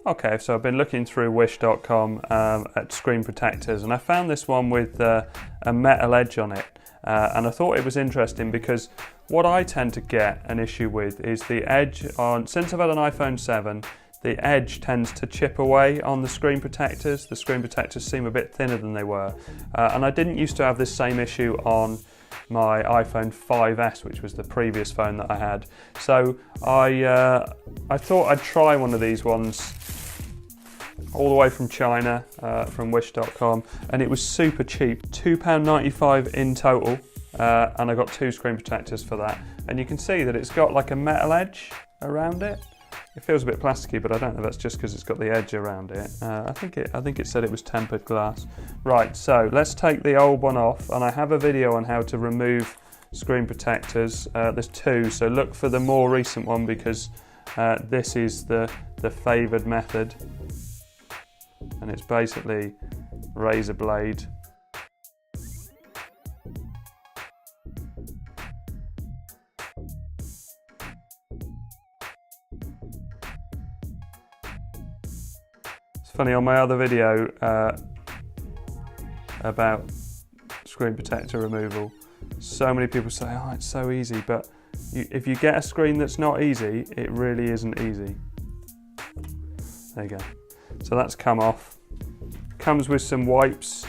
Okay, so I've been looking through Wish.com at screen protectors, and I found this one with a metal edge on it, and I thought it was interesting because what I tend to get an issue with is the edge on, since I've had an iPhone 7, the edge tends to chip away on the screen protectors. The screen protectors seem a bit thinner than they were, and I didn't used to have this same issue on my iPhone 5S, which was the previous phone that I had. So I thought I'd try one of these ones all the way from China, from Wish.com, and it was super cheap, £2.95 in total, and I got 2 screen protectors for that. And you can see that it's got like a metal edge around it. It feels a bit plasticky, but I don't know if that's just because it's got the edge around it. I think it said it was tempered glass. Right, so let's take the old one off, and I have a video on how to remove screen protectors. There's 2, so look for the more recent one because this is the favoured method, and it's basically razor blade. Funny, on my other video about screen protector removal, so many people say, oh, it's so easy, but if you get a screen that's not easy, it really isn't easy. There you go. So that's come off. Comes with some wipes.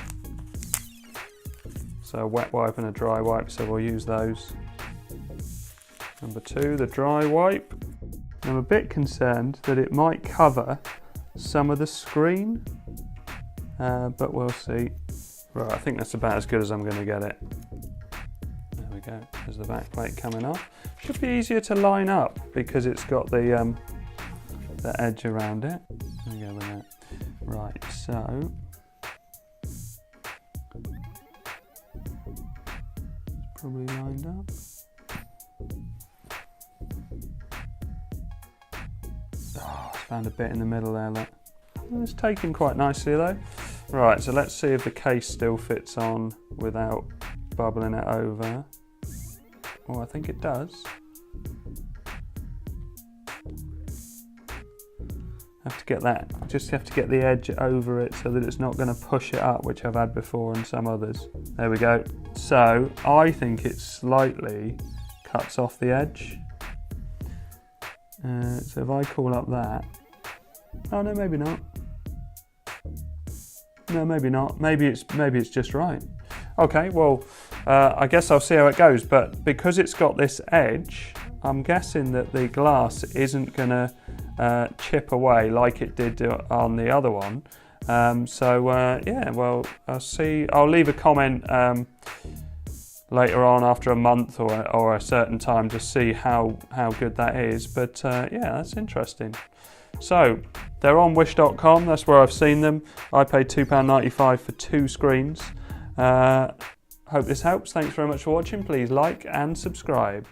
So a wet wipe and a dry wipe, so we'll use those. Number 2, the dry wipe. I'm a bit concerned that it might cover some of the screen, but we'll see. Right, I think that's about as good as I'm going to get it. There we go, there's the back plate coming off. Should be easier to line up because it's got the edge around it. There we go with that. Right, so it's probably lined up. Oh, found a bit in the middle there, look. It's taken quite nicely though. Right, so let's see if the case still fits on without bubbling it over. Oh, I think it does. Have to get that, just have to get the edge over it so that it's not going to push it up, which I've had before on some others. There we go. So I think it slightly cuts off the edge. So if I call up that, oh no, maybe not. No, maybe not. Maybe it's just right. Okay, well, I guess I'll see how it goes. But because it's got this edge, I'm guessing that the glass isn't going to chip away like it did on the other one. Yeah, well, I'll see. I'll leave a comment later on after a month or a certain time to see how good that is. But yeah, that's interesting. So they're on Wish.com, that's where I've seen them. I paid £2.95 for 2 screens. Hope this helps. Thanks very much for watching. Please like and subscribe.